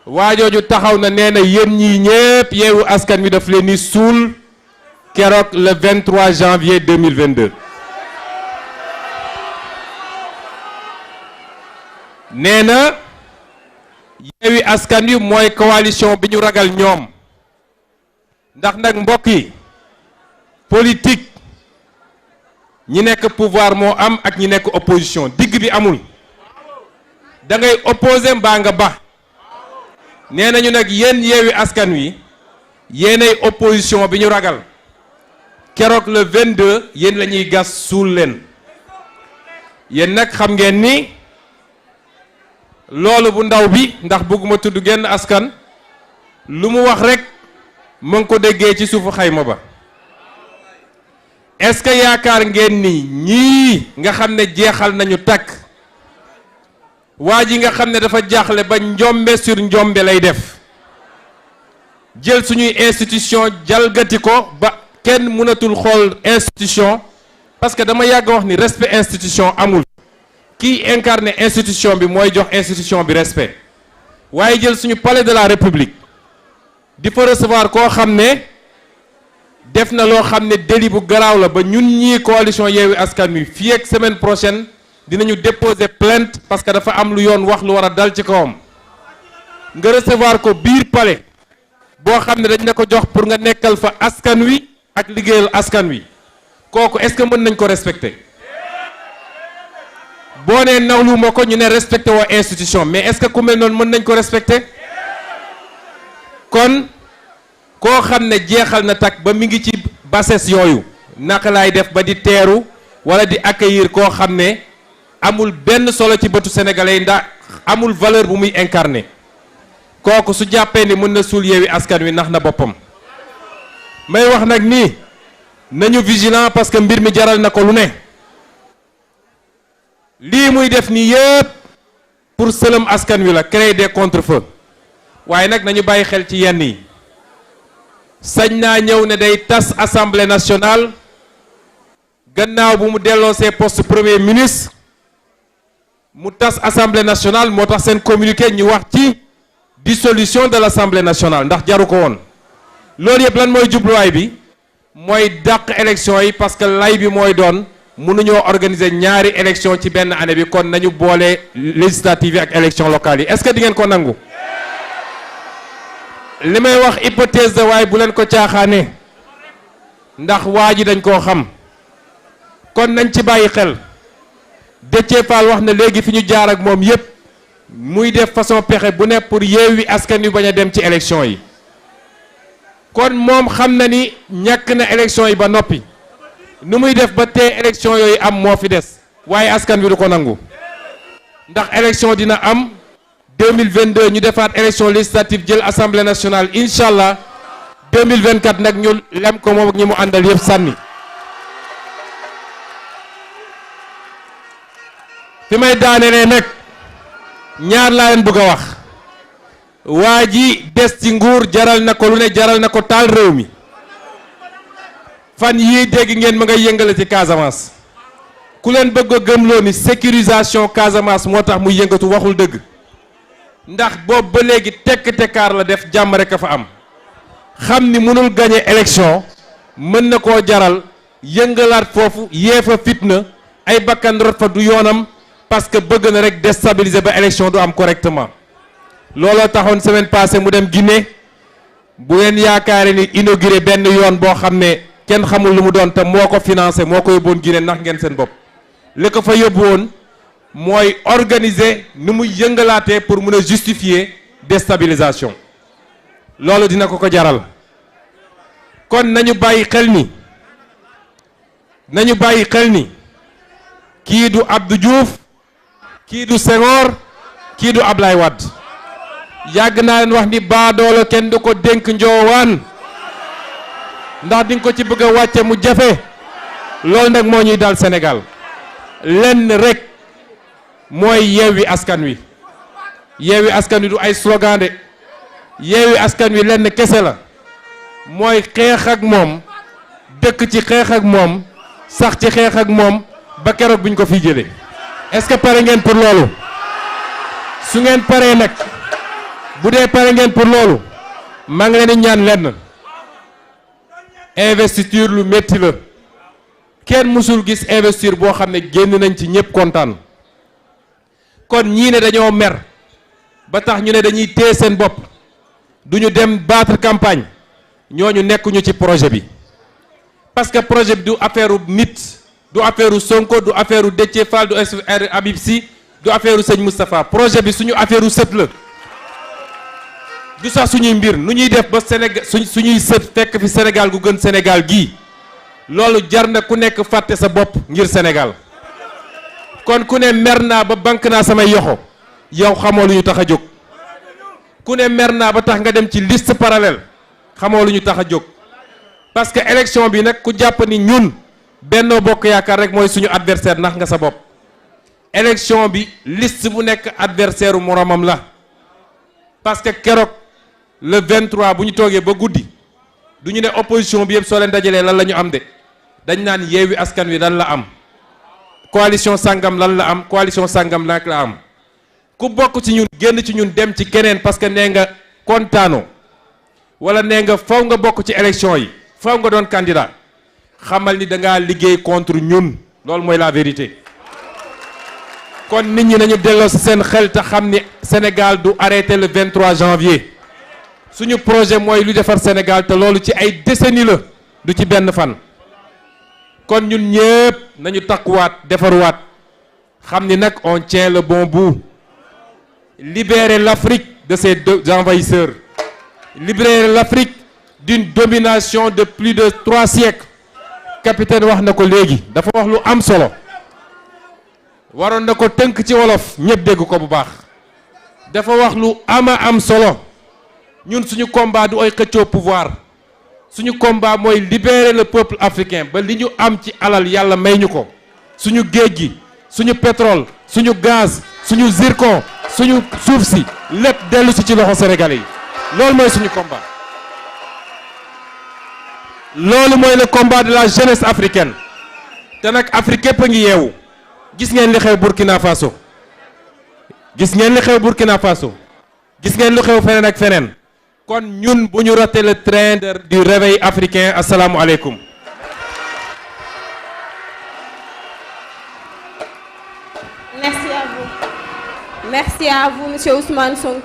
waajooju taxaw na nee na yéen ñii ñépp Yewwi Askan Wi daf leen ni suul keroog le 23 janvier 2022 nee na Yewwi Askan Wi mooy coalition bi ñu ragal ñoom ndax nag mbokk yi politique ñi nekk pouvoir moo am ak ñi nekk opposition digg bi amul da ngay opposé mbaa nga ba nee nañu nag yéen Yewwi Askan Wi yéenay opposition bi ñu ragal keroog le 22 yéen la ñuy gas suul leen yéen nag xam ngeen ni loolu bu ndaw bi ndax bëgguma tudd genn askan lu mu wax rek mu ngi ko déggee ci suufu xayma ba est-ce que yaakaar ngeen ni ñii nga xam ne jeexal nañu takk waa ji nga xam ne dafa jaaxle ba njombe sur njombe lay def jël suñuy institution jalgati ko ba kenn mënatul xool institution parce que dama yàgg wax ni respect institution amul kii incarne institution bi mooy jox institution bi respect waaye jël suñu palais de la république di fa recevoir koo xam ne def na loo xam ne délit bu garaaw la ba ñun ñii coalition Yewwi Askan Wi fii ak semaine prochaine dinañu déposer plainte parce que dafa am lu yoon wax lu war a dal ci kawam nga recevoir ko biir palais boo xam ne dañ na ko jox pour nga nekkal fa askan wi ak liggéeyal askan wi kooku est-ce que mën nañ ko respecter boo nee nawlu ma ko ñu ne respecté woo institution mais est-ce que ku mel noonu mën nañ ko respecter kon koo xam ne jeexal na takk ba mi ngi ci bassesse yooyu naka laay def ba di teeru wala di accueillir koo xam ne amul benn solo ci bëtu sénégalais yi ndax amul valeur bu muy incarner kooku su jàppee ni mën na suul Yewwi Askan Wi nax na boppam may wax nag nii nañu vigilant parce que mbir mi jaral na ko lu ne lii muy def nii yëpp pour sëlëm askan wi la créer des contre-feux waaye nag nañu bàyyi xel ci yenn yi sañ naa ñëw ne day tas assemblée nationale gannaaw bu mu delloo ses poste premier ministre mu tas assemblée nationale moo tax seen communiqué ñu wax ci dissolution de l'assemblée nationale ndax jaru ko woon loolu yëpp lan mooy jubluwaay bi mooy dàq élection yi parce que lay bi mooy doon mënuñoo organiser ñaari élection ci benn année bi kon nañu boole législative yi ak élection locale yi est-ce que di ngeen ko nangu li may wax hypothèse de waaye bu leen ko caaxaane ndax waa ji dañ koo xam kon nañ ci bàyyi xel Déthié Fall wax na léegi fi ñu jaar ak moom yépp muy def façon pexe bu ne pour Yewwi Askan Wi bañ a dem ci élection yi kon moom xam na ni ñàkk na élection yi ba noppi nu muy def ba tee élection yooyu am moo fi des waaye askan wi du ko nangu ndax élection dina am 2022 ñu defaat élection législative jël assemblée nationale incha allah 2024 nag ñu lem ko moom ak ñi mu àndal yëpp sànni fi may daanelee nag ñaar laa leen bëgg a wax waa ji des ci nguur jaral na ko lu ne jaral na ko taal réew mi fan yii dégg ngeen ma nga yëngale ci Casamance ku leen bëgg a gëmloo ni sécurisation Casamance moo tax mu yëngatu waxul dëgg ndax boobu ba léegi tekk-tekkaar la def jàmm rek a fa am xam ni mënul gagner élection mën na koo jaral yëngalaat foofu yee fa fitna ay bakkan rot fa du yoonam parce que bëgg na rek déstabiliser ba élection du am correctement looloo taxoon semaine passée mu dem Guinée bu ngeen yaakaare ni inauguré benn yoon boo xam ne kenn xamul lu mu doon te moo ko financé moo ko yóbboon Guinée ndax ngeen seen bopp li ko fa yóbbu woon mooy organiser ni muy yëngalaatee pour mun a justifier déstabilisation loolu dina ko ko jaral kon nañu bàyyi xel ni kii du Abdou Diouf kii du Senghor kii du Ablaye Wade yàgg naa leen wax ni baadoolo kenn du ko dénk njoowaan ndax di nga ko ci bëgg a wàcce mu jafe loolu nag moo ñuy dal Sénégal lenn rek mooy Yewwi Askan Wi Yewwi Askan Wi du ay slogan de Yewwi Askan Wi lenn kese la mooy xeex ak moom dëkk ci xeex ak moom sax ci xeex ak moom ba keroog buñ ko fi jëlee est-ce que pare ngeen pour loolu su ngeen paree nag bu dee pare ngeen pour loolu maa ngi leen di ñaan lenn investiture lu métti la kenn mësul gis investiture boo xam ne génn nañ ci ñëpp kontaan kon ñii ne dañoo mer ba tax ñu ne dañuy téye seen bopp du ñu dem battre campagne ñooñu nekkuñu ci projet bi parce que projet bi du affaire nit du affaire Sonko du affaire Déthié Fall du affaire Habib Sy du affaire sëñ Moustapha projet bi suñu affaire sët la du sax suñuy mbir nu ñuy def ba Sénégal suñuy sët fekk fi Sénégal gu gën Sénégal gii loolu jar na ku nekk fàtte sa bopp ngir Sénégal kon ku ne mer naa ba bank naa samay yoxo yow xamoo lu ñu tax a jóg ku ne mer naa ba tax nga dem ci liste parallèle xamoo lu ñu tax a jóg parce que élection bi nag ku jàpp ni ñun Benno Bokk Yaakaar rek mooy suñu adversaire nax nga sa bopp élection bi liste bu nekk adversaire u moromam la parce que keroog le 23 bu ñu toogee ba guddi du ñu ne opposition bi yëpp soo leen dajalee lan la ñu am de dañ naan Yewwi Askan Wi lan la am coalition sangam lan la am coalition sangam lan la am ku bokk ci ñun génn ci ñun dem ci keneen parce que nee nga kontaanoo wala nee nga faw nga bokk ci élection yi faw nga doon candidat xamal ni da ngaa liggéey contre ñun loolu mooy la vérité kon nit ñi nañu delloo ci seen xel te xam ni Sénégal du arrêté le 23 janvier suñu projet mooy lu defar Sénégal te loolu ci ay décennies la du ci benn fan kon ñun ñëpp nañu takkuwaat defarwaat xam ni nag on tient le bon bout libérer l'Afrique de ses envahisseurs libérer l'Afrique d'une domination de plus de 3 siècles capitaine wax na ko léegi dafa wax lu am solo waroon na ko tënk ci wolof ñëpp dégg ko bu baax dafa wax lu am solo ñun suñu combat du ay xëccoo pouvoir suñu combat mooy libérer le peuple africain ba li ñu am ci alal yàlla may ñu ko suñu géej gi suñu pétrole suñu gaz suñu zircon suñu suuf si lépp dellu si ci loxo sénégalais yi loolu mooy suñu combat loolu mooy le combat de la jeunesse africaine te nag Afrique yépp a ngi yeewu gis ngeen li xew Burkina Faso gis ngeen li xew Burkina Faso gis ngeen lu xew feneen ak feneen kon ñun bu ñu raté le train du réveil africain asalaamualeykum. Merci à vous. Merci à vous, monsieur Ousmane Sonko.